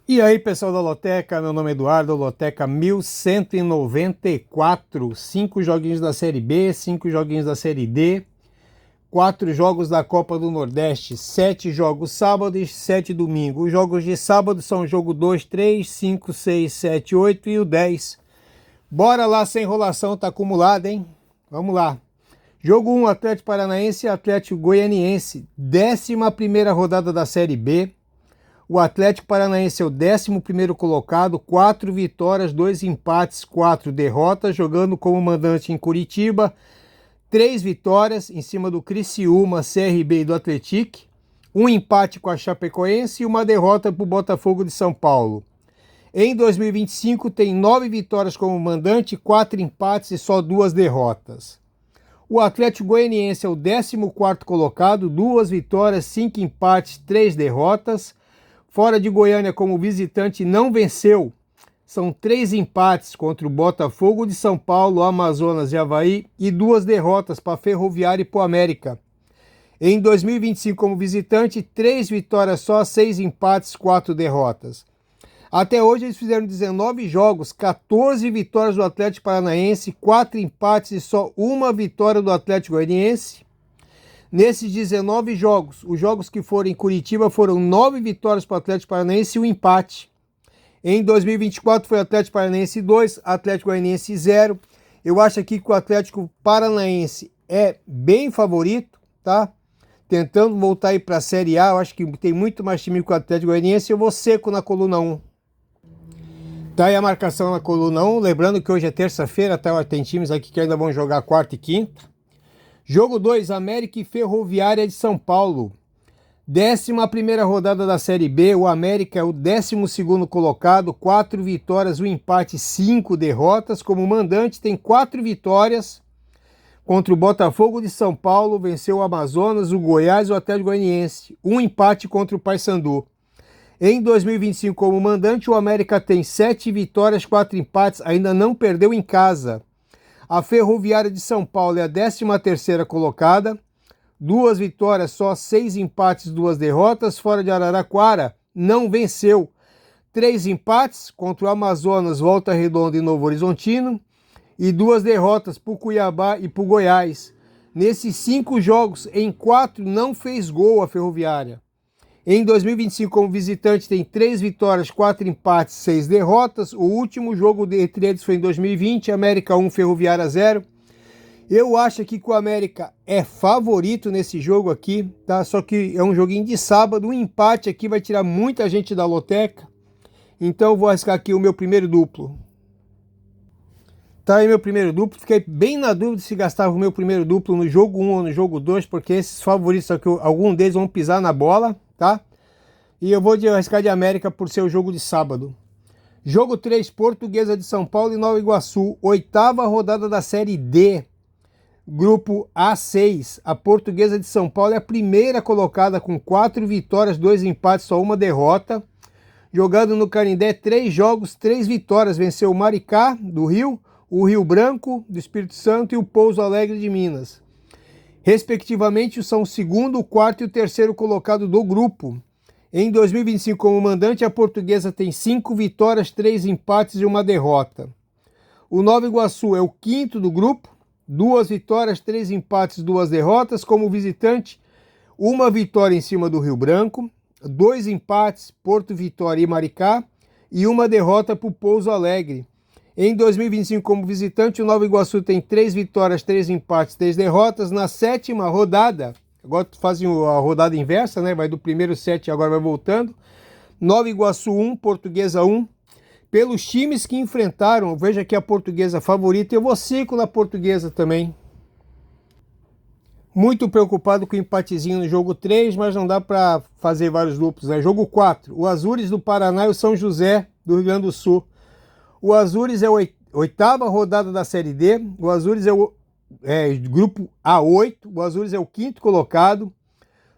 E aí, pessoal da Loteca, meu nome é Eduardo, Loteca 1194, 5 joguinhos da Série B, 5 joguinhos da Série D, 4 jogos da Copa do Nordeste, 7 jogos sábado e 7 domingo. Os jogos de sábado são o jogo 2, 3, 5, 6, 7, 8 e o 10. Bora lá, sem enrolação, tá acumulado, hein? Vamos lá. Jogo 1, Atlético Paranaense e Atlético Goianiense, 11ª rodada da Série B. O Atlético Paranaense é o 11º colocado, 4 vitórias, 2 empates, 4 derrotas, jogando como mandante em Curitiba, 3 vitórias em cima do Criciúma, CRB e do Atlético, um empate com a Chapecoense e uma derrota para o Botafogo de São Paulo. Em 2025 tem 9 vitórias como mandante, 4 empates e só 2 derrotas. O Atlético Goianiense é o 14º colocado, 2 vitórias, 5 empates, 3 derrotas. Fora de Goiânia como visitante não venceu. São 3 empates contra o Botafogo de São Paulo, Amazonas e Avaí e 2 derrotas para Ferroviária e para o América. Em 2025 como visitante, 3 vitórias só, 6 empates, 4 derrotas. Até hoje eles fizeram 19 jogos, 14 vitórias do Atlético Paranaense, 4 empates e só 1 vitória do Atlético Goianiense. Nesses 19 jogos, os jogos que foram em Curitiba foram 9 vitórias para o Atlético Paranaense e um empate. Em 2024 foi Atlético Paranaense 2, Atlético Goianiense 0. Eu acho aqui que o Atlético Paranaense é bem favorito, tá? Tentando voltar aí para a Série A, eu acho que tem muito mais time que o Atlético Goianiense. Eu vou seco na coluna 1. Tá aí a marcação na coluna 1. Lembrando que hoje é terça-feira, tá? Tem times aqui que ainda vão jogar quarta e quinta. Jogo 2, América e Ferroviária de São Paulo. 11ª rodada da Série B, o América é o 12º colocado, 4 vitórias, 1 empate, 5 derrotas. Como mandante tem 4 vitórias contra o Botafogo de São Paulo, venceu o Amazonas, o Goiás e o Atlético Goianiense. 1 empate contra o Paysandu. Em 2025 como mandante, o América tem 7 vitórias, 4 empates, ainda não perdeu em casa. A Ferroviária de São Paulo é a 13ª colocada, 2 vitórias só, 6 empates, 2 derrotas. Fora de Araraquara, não venceu. 3 empates contra o Amazonas, Volta Redonda e Novo Horizontino e 2 derrotas para o Cuiabá e para o Goiás. Nesses 5 jogos, em 4 não fez gol a Ferroviária. Em 2025 como visitante tem 3 vitórias, 4 empates, 6 derrotas. O último jogo entre eles foi em 2020, América 1, Ferroviária 0. Eu acho aqui que o América é favorito nesse jogo aqui, tá? Só que é um joguinho de sábado, um empate aqui vai tirar muita gente da loteca. Então eu vou arriscar aqui o meu primeiro duplo. Tá aí meu primeiro duplo, fiquei bem na dúvida se gastava o meu primeiro duplo no jogo 1 ou no jogo 2, porque esses favoritos aqui, algum deles vão pisar na bola, tá? E eu vou arriscar de América por ser o jogo de sábado. Jogo 3, Portuguesa de São Paulo e Nova Iguaçu, 8ª rodada da Série D. Grupo A6, a Portuguesa de São Paulo é a primeira colocada com 4 vitórias, 2 empates, só 1 derrota. Jogando no Canindé, 3 jogos, 3 vitórias. Venceu o Maricá, do Rio, o Rio Branco, do Espírito Santo e o Pouso Alegre de Minas. Respectivamente, são o 2º, o 4º e o 3º colocado do grupo. Em 2025, como mandante, a Portuguesa tem 5 vitórias, 3 empates e 1 derrota. O Nova Iguaçu é o 5º do grupo, 2 vitórias, 3 empates, 2 derrotas. Como visitante, 1 vitória em cima do Rio Branco, 2 empates, Porto Vitória e Maricá, e 1 derrota para o Pouso Alegre. Em 2025, como visitante, o Nova Iguaçu tem 3 vitórias, 3 empates, 3 derrotas. Na 7ª rodada, agora fazem a rodada inversa, né? Vai do primeiro 7 e agora vai voltando. Nova Iguaçu 1, Portuguesa 1. Pelos times que enfrentaram, veja aqui a Portuguesa favorita. Eu vou seco na Portuguesa também. Muito preocupado com o empatezinho no jogo 3, mas não dá para fazer vários duplos, né? Jogo 4, o Azures do Paraná e o São José do Rio Grande do Sul. O Azures é a 8ª rodada da Série D, o Azures é o grupo A8, o Azures é o 5º colocado,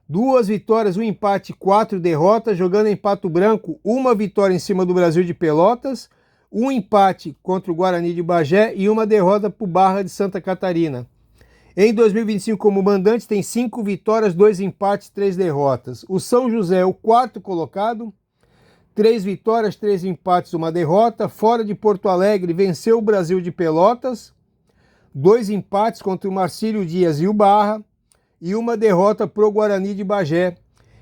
2 vitórias, 1 empate, 4 derrotas, jogando em Pato Branco, 1 vitória em cima do Brasil de Pelotas, 1 empate contra o Guarani de Bagé e 1 derrota para o Barra de Santa Catarina. Em 2025, como mandante, tem 5 vitórias, 2 empates, 3 derrotas. O São José é o 4º colocado, 3 vitórias, 3 empates, 1 derrota. Fora de Porto Alegre, venceu o Brasil de Pelotas. 2 empates contra o Marcílio Dias e o Barra. E 1 derrota para o Guarani de Bagé.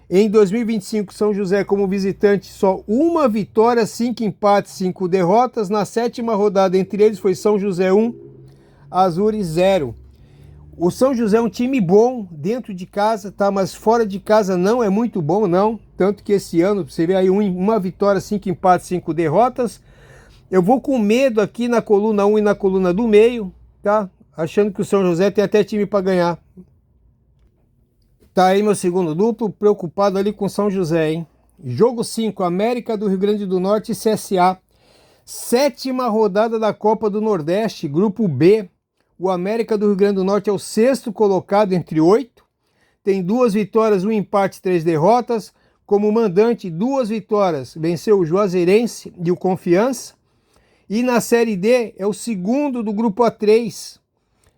Em 2025, São José como visitante, só 1 vitória, 5 empates, 5 derrotas. Na 7ª rodada, entre eles, foi São José 1, Azures 0. O São José é um time bom dentro de casa, tá? Mas fora de casa não é muito bom, não. Tanto que esse ano, você vê aí 1 vitória, 5 empates, 5 derrotas. Eu vou com medo aqui na coluna 1 e na coluna do meio, tá? Achando que o São José tem até time para ganhar. Tá aí meu segundo duplo, preocupado ali com São José, hein? Jogo 5, América do Rio Grande do Norte e CSA. 7ª rodada da Copa do Nordeste, grupo B. O América do Rio Grande do Norte é o 6º colocado entre 8. Tem 2 vitórias, 1 empate, 3 derrotas. Como mandante, 2 vitórias. Venceu o Juazeirense e o Confiança. E na Série D é o 2º do grupo A3.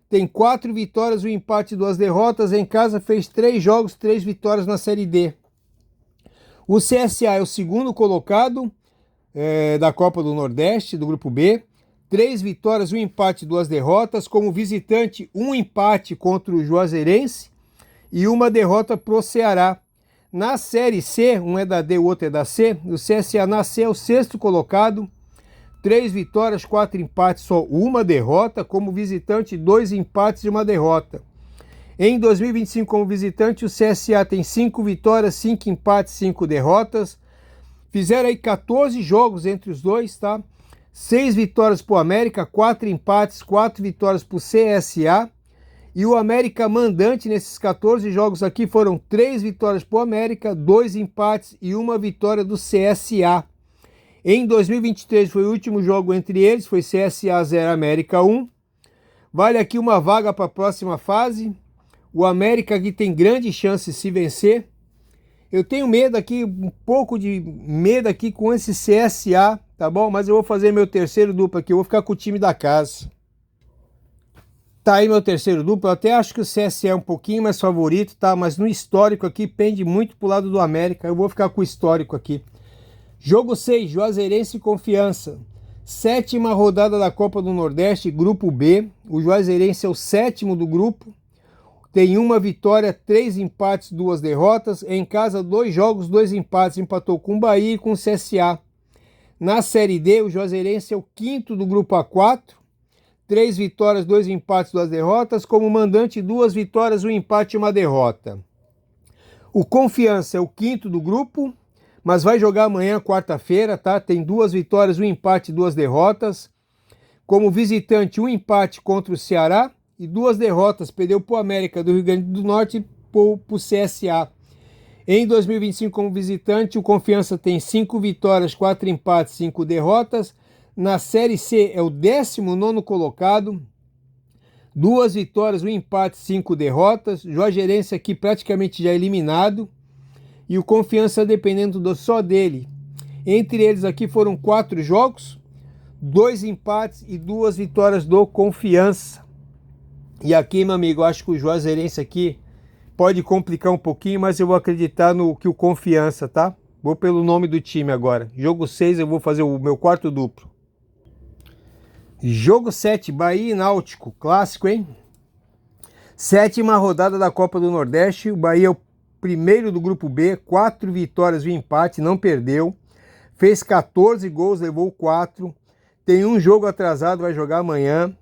Tem 4 vitórias, 1 empate e 2 derrotas. Em casa fez 3 jogos, 3 vitórias na Série D. O CSA é o 2º colocado da Copa do Nordeste, do grupo B. 3 vitórias, 1 empate e 2 derrotas. Como visitante, 1 empate contra o Juazeirense e 1 derrota para o Ceará. Na Série C, um é da D, o outro é da C. O CSA na C é o 6º colocado. 3 vitórias, 4 empates, só 1 derrota. Como visitante, 2 empates e 1 derrota. Em 2025, como visitante, o CSA tem 5 vitórias, 5 empates, 5 derrotas. Fizeram aí 14 jogos entre os dois, tá? 6 vitórias para o América, 4 empates, 4 vitórias para o CSA. E o América mandante nesses 14 jogos aqui foram 3 vitórias para o América, 2 empates e 1 vitória do CSA. Em 2023 foi o último jogo entre eles, foi CSA 0, América 1. Vale aqui uma vaga para a próxima fase. O América aqui tem grande chance de se vencer. Eu tenho medo aqui, um pouco de medo aqui com esse CSA, tá bom? Mas eu vou fazer meu terceiro duplo aqui, eu vou ficar com o time da casa. Tá aí meu terceiro duplo, eu até acho que o CSA é um pouquinho mais favorito, tá? Mas no histórico aqui pende muito pro lado do América, eu vou ficar com o histórico aqui. Jogo 6, Juazeirense e Confiança. 7ª rodada da Copa do Nordeste, grupo B. O Juazeirense é o 7º do grupo. Tem 1 vitória, 3 empates, 2 derrotas. Em casa, 2 jogos, 2 empates. Empatou com o Bahia e com o CSA. Na Série D, o Juazeirense é o 5º do grupo A4. 3 vitórias, 2 empates, 2 derrotas. Como mandante, 2 vitórias, 1 empate e 1 derrota. O Confiança é o 5º do grupo, mas vai jogar amanhã, quarta-feira, tá? Tem 2 vitórias, 1 empate e 2 derrotas. Como visitante, 1 empate contra o Ceará e 2 derrotas. Perdeu para o América do Rio Grande do Norte e para o CSA. Em 2025, como visitante, o Confiança tem 5 vitórias, 4 empates, 5 derrotas. Na Série C é o 19º colocado. 2 vitórias, 1 empate, 5 derrotas. Juazeirense aqui praticamente já eliminado. E o Confiança dependendo só dele. Entre eles aqui foram 4 jogos, 2 empates e 2 vitórias do Confiança. E aqui, meu amigo, eu acho que o Juazeirense aqui pode complicar um pouquinho, mas eu vou acreditar no que o Confiança, tá? Vou pelo nome do time agora. Jogo 6 eu vou fazer o meu quarto duplo. Jogo 7, Bahia e Náutico. Clássico, hein? 7ª rodada da Copa do Nordeste. O Bahia é o 1º do grupo B, 4 vitórias e 1 empate, não perdeu. Fez 14 gols, levou 4. Tem 1 jogo atrasado, vai jogar amanhã,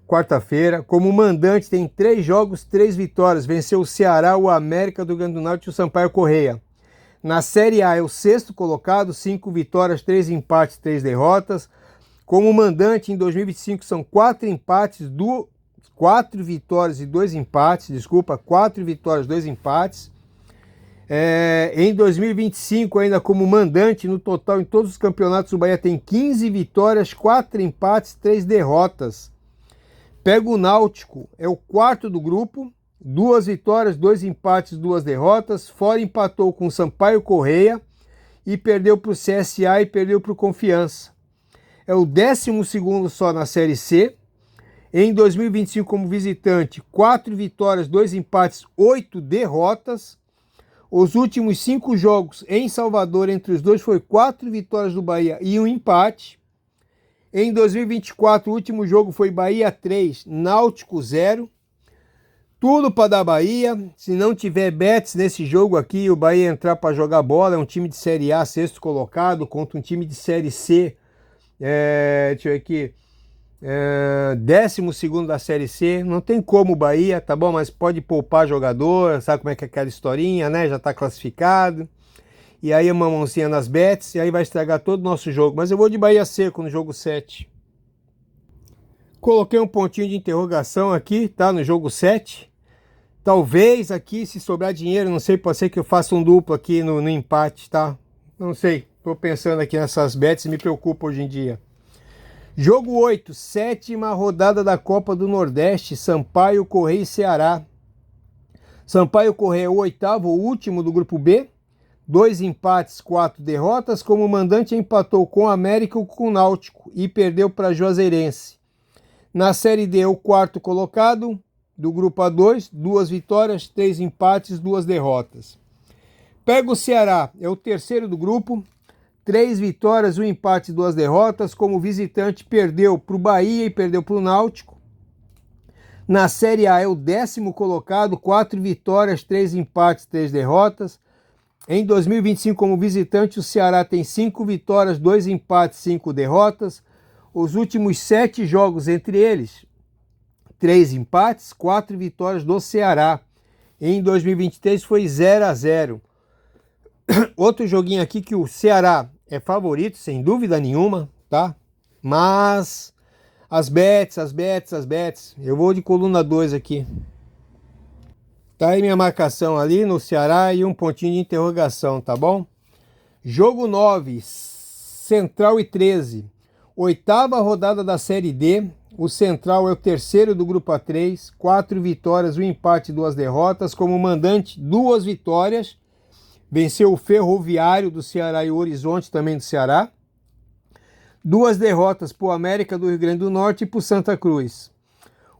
quarta-feira. Como mandante, tem 3 jogos, 3 vitórias. Venceu o Ceará, o América do Rio Grande do Norte e o Sampaio Correia. Na Série A é o 6º colocado, 5 vitórias, 3 empates, 3 derrotas. Como mandante, em 2025 são 4 empates, 4 vitórias e 2 empates, 4 vitórias, 2 empates. Em 2025, ainda como mandante, no total em todos os campeonatos, o Bahia tem 15 vitórias, 4 empates, 3 derrotas. Pega o Náutico, é o 4º do grupo, 2 vitórias, 2 empates, 2 derrotas. Fora empatou com o Sampaio Correia e perdeu para o CSA e perdeu para o Confiança. É o 12º só na Série C. Em 2025, como visitante, 4 vitórias, 2 empates, 8 derrotas. Os últimos 5 jogos em Salvador entre os dois foi 4 vitórias do Bahia e um empate. Em 2024, o último jogo foi Bahia 3, Náutico 0. Tudo para dar Bahia. Se não tiver bets nesse jogo aqui, o Bahia entrar para jogar bola. É um time de Série A, sexto colocado, contra um time de Série C. Deixa eu ver aqui. 12º da Série C. Não tem como o Bahia, tá bom? Mas pode poupar jogador. Sabe como é que é aquela historinha, né? Já tá classificado. E aí uma mãozinha nas bets. E aí vai estragar todo o nosso jogo. Mas eu vou de Bahia seco no jogo 7. Coloquei um pontinho de interrogação aqui, tá? No jogo 7. Talvez aqui, se sobrar dinheiro, não sei, pode ser que eu faça um duplo aqui no empate, tá? Não sei, tô pensando aqui nessas bets e me preocupa hoje em dia. Jogo 8, 7ª rodada da Copa do Nordeste, Sampaio Corrêa e Ceará. Sampaio Corrêa é o 8º, o último do grupo B. 2 empates, 4 derrotas. Como mandante empatou com o América e com o Náutico e perdeu para Juazeirense. Na Série D, o 4º colocado do grupo A2, 2 vitórias, 3 empates, 2 derrotas. Pega o Ceará, é o 3º do grupo, 3 vitórias, 1 empate, 2 derrotas. Como visitante, perdeu para o Bahia e perdeu para o Náutico. Na Série A, é o 10º colocado, 4 vitórias, 3 empates, 3 derrotas. Em 2025, como visitante, o Ceará tem 5 vitórias, 2 empates, 5 derrotas. Os últimos 7 jogos entre eles, 3 empates, 4 vitórias do Ceará. Em 2023 foi 0-0. Outro joguinho aqui que o Ceará é favorito, sem dúvida nenhuma, tá? Mas as bets. Eu vou de coluna 2 aqui. Tá aí minha marcação ali no Ceará e um pontinho de interrogação, tá bom? Jogo 9, Central e 13. 8ª rodada da Série D. O Central é o 3º do grupo A3. 4 vitórias, 1 empate e 2 derrotas. Como mandante, 2 vitórias. Venceu o Ferroviário do Ceará e o Horizonte também do Ceará. 2 derrotas para o América do Rio Grande do Norte e para o Santa Cruz.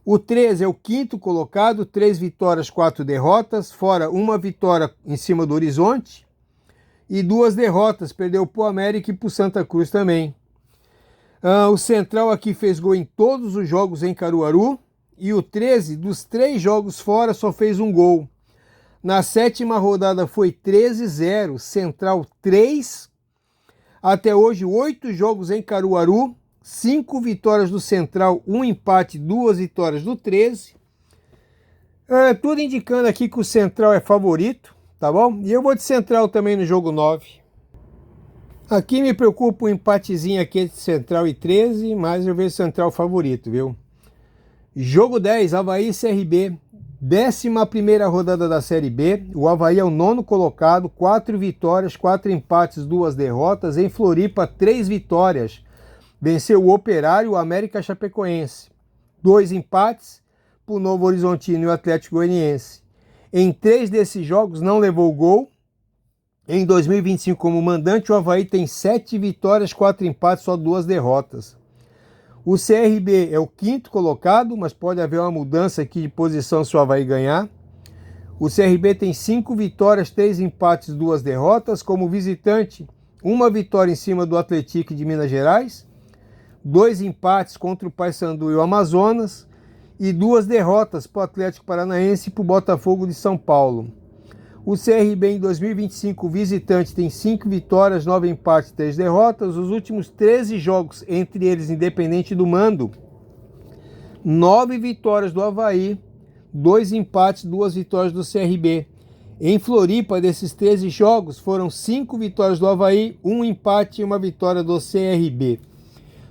O 13 é o 5º colocado, 3 vitórias, 4 derrotas, fora uma vitória em cima do Horizonte e 2 derrotas, perdeu para o América e para o Santa Cruz também. O Central aqui fez gol em todos os jogos em Caruaru e o 13, dos 3 jogos fora, só fez um gol. Na 7ª rodada foi 13-0, Central 3. Até hoje, 8 jogos em Caruaru, 5 vitórias do Central, 1 empate, 2 vitórias do 13. Tudo indicando aqui que o Central é favorito, tá bom? E eu vou de Central também no jogo 9. Aqui me preocupa um empatezinho aqui entre Central e 13, mas eu vejo Central favorito, viu? Jogo 10, Avaí e CRB. 11ª rodada da Série B. O Avaí é o 9º colocado, 4 vitórias, 4 empates, 2 derrotas. Em Floripa, 3 vitórias. Venceu o Operário, o América Chapecoense. 2 empates para o Novo Horizontino e o Atlético Goianiense. Em 3 desses jogos não levou gol. Em 2025, como mandante, o Avaí tem 7 vitórias, 4 empates, só 2 derrotas. O CRB é o 5º colocado, mas pode haver uma mudança aqui de posição se o Avaí ganhar. O CRB tem 5 vitórias, 3 empates, 2 derrotas. Como visitante, 1 vitória em cima do Atlético de Minas Gerais, 2 empates contra o Paysandu e o Amazonas e 2 derrotas para o Atlético Paranaense e para o Botafogo de São Paulo. O CRB em 2025, visitante, tem 5 vitórias, 9 empates, 3 derrotas. Os últimos 13 jogos, entre eles Independente do Mando, 9 vitórias do Avaí, 2 empates, 2 vitórias do CRB. Em Floripa, desses 13 jogos, foram 5 vitórias do Avaí, 1 empate e 1 vitória do CRB.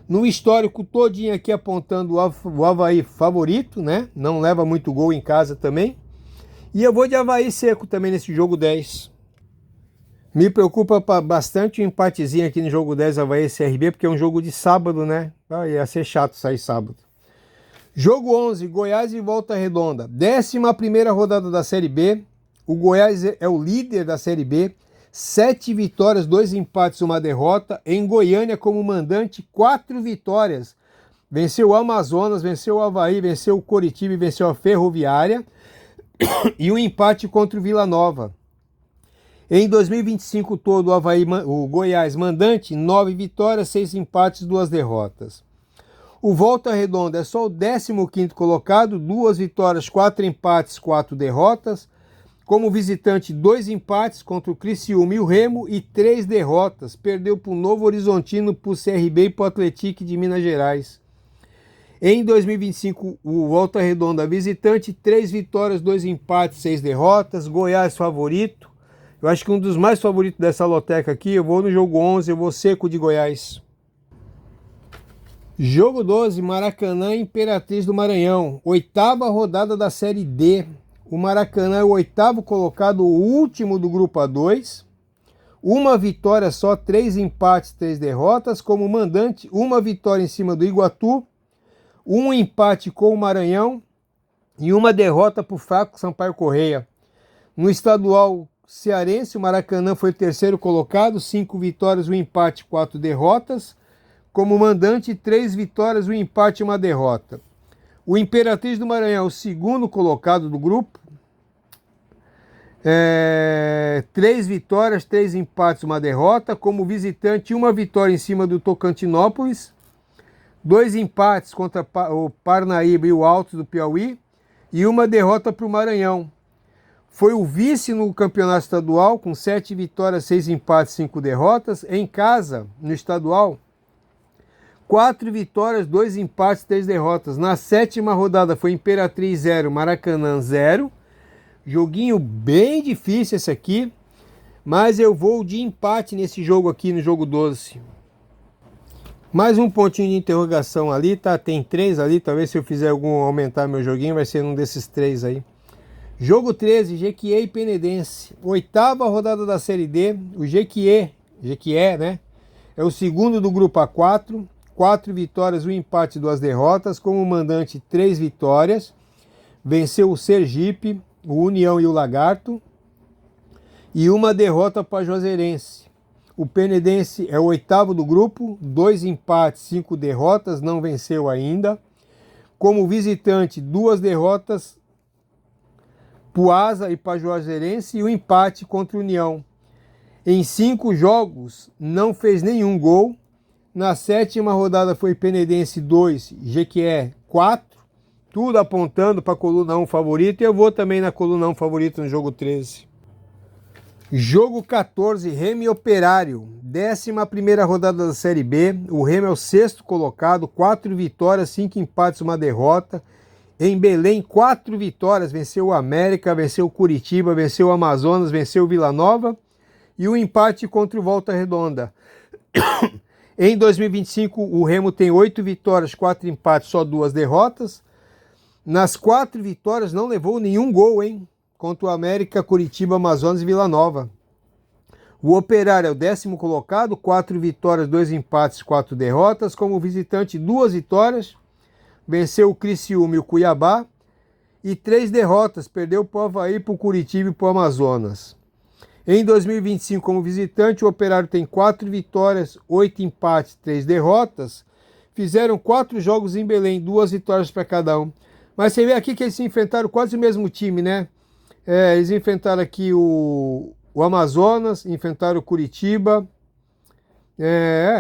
No histórico todinho aqui apontando o Avaí favorito, né? Não leva muito gol em casa também. E eu vou de Avaí seco também nesse jogo 10. Me preocupa bastante o empatezinho aqui no jogo 10 Avaí e CRB, porque é um jogo de sábado, né? Ia ser chato sair sábado. Jogo 11, Goiás e Volta Redonda. 11ª rodada da Série B. O Goiás é o líder da Série B. 7 vitórias, 2 empates, 1 derrota. Em Goiânia, como mandante, 4 vitórias. Venceu o Amazonas, venceu o Avaí, venceu o Coritiba e venceu a Ferroviária. E um empate contra o Vila Nova. Em 2025 todo, o Goiás mandante, 9 vitórias, 6 empates, 2 derrotas. O Volta Redonda é só o 15º colocado, 2 vitórias, 4 empates, 4 derrotas. Como visitante, 2 empates contra o Criciúma e o Remo e 3 derrotas. Perdeu para o Novo Horizontino, para o CRB e para o Atlético de Minas Gerais. Em 2025, o Volta Redonda visitante, 3 vitórias, 2 empates, 6 derrotas. Goiás favorito. Eu acho que um dos mais favoritos dessa loteca aqui, eu vou no jogo 11, eu vou seco de Goiás. Jogo 12, Maracanã, Imperatriz do Maranhão. 8ª rodada da Série D. O Maracanã é o 8º colocado, o último do grupo A2. 1 vitória só, 3 empates, 3 derrotas. Como mandante, 1 vitória em cima do Iguatu, 1 empate com o Maranhão e 1 derrota para o fraco Sampaio Corrêa. No estadual cearense, o Maracanã foi o 3º colocado, 5 vitórias, 1 empate, 4 derrotas. Como mandante, 3 vitórias, 1 empate e 1 derrota. O Imperatriz do Maranhão, o 2º colocado do grupo. 3 vitórias, 3 empates, 1 derrota. Como visitante, 1 vitória em cima do Tocantinópolis. 2 empates contra o Parnaíba e o Alto do Piauí. E 1 derrota para o Maranhão. Foi o vice no campeonato estadual, com 7 vitórias, 6 empates, 5 derrotas. Em casa, no estadual, 4 vitórias, 2 empates, 3 derrotas. Na 7ª rodada foi Imperatriz 0, Maracanã 0. Joguinho bem difícil esse aqui, mas eu vou de empate nesse jogo aqui, no jogo 12. Mais um pontinho de interrogação ali, tá? Tem 3 ali, talvez se eu fizer algum aumentar meu joguinho, vai ser um desses 3 aí. Jogo 13, Jequié e Penedense. 8ª rodada da Série D. O Jequié, né? É o 2º do grupo A4. 4 vitórias, 1 empate, 2 derrotas. Como mandante, 3 vitórias. Venceu o Sergipe, o União e o Lagarto. E 1 derrota para o Juazeirense. O Penedense é o 8º do grupo. 2 empates, 5 derrotas. Não venceu ainda. Como visitante, 2 derrotas para o Asa e para o Juazeirense. E 1 empate contra o União. Em 5 jogos, não fez nenhum gol. Na 7ª rodada foi Penedense 2, Jequié 4, tudo apontando para a coluna 1 favorito, e eu vou também na coluna 1 favorito no jogo 13. Jogo 14, Remo e Operário, 11ª rodada da Série B, o Remo é o 6º colocado, 4 vitórias, 5 empates, 1 derrota. Em Belém, 4 vitórias, venceu o América, venceu o Curitiba, venceu o Amazonas, venceu o Vila Nova, e 1 empate contra o Volta Redonda. Em 2025, o Remo tem 8 vitórias, 4 empates, só 2 derrotas. Nas 4 vitórias, não levou nenhum gol, hein? Contra o América, Curitiba, Amazonas e Vila Nova. O Operário é o 10º colocado, 4 vitórias, 2 empates, 4 derrotas. Como visitante, 2 vitórias. Venceu o Criciúma e o Cuiabá. E 3 derrotas, perdeu para o Avaí, para o Curitiba e para o Amazonas. Em 2025, como visitante, o Operário tem 4 vitórias, 8 empates, 3 derrotas. Fizeram 4 jogos em Belém, 2 vitórias para cada um. Mas você vê aqui que eles se enfrentaram quase o mesmo time, né? Eles enfrentaram aqui o Amazonas, enfrentaram o Curitiba.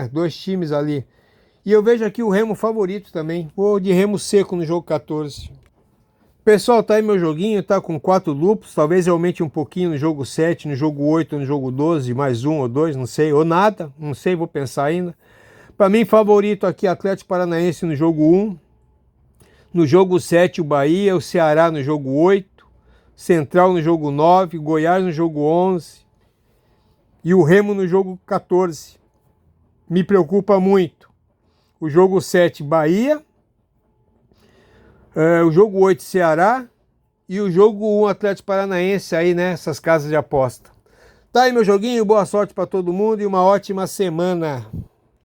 2 times ali. E eu vejo aqui o Remo favorito também. Vou de Remo seco no jogo 14. Pessoal, tá aí meu joguinho, tá com 4 duplos, talvez eu aumente um pouquinho no jogo 7, no jogo 8, no jogo 12, mais 1 ou 2, não sei, ou nada, não sei, vou pensar ainda. Para mim, favorito aqui, Atlético Paranaense no jogo 1, no jogo 7 o Bahia, o Ceará no jogo 8, Central no jogo 9, Goiás no jogo 11 e o Remo no jogo 14. Me preocupa muito. O jogo 7, Bahia. O jogo 8, Ceará, e o jogo 1, Atlético Paranaense, aí, né, essas casas de aposta. Tá aí meu joguinho, boa sorte para todo mundo e uma ótima semana.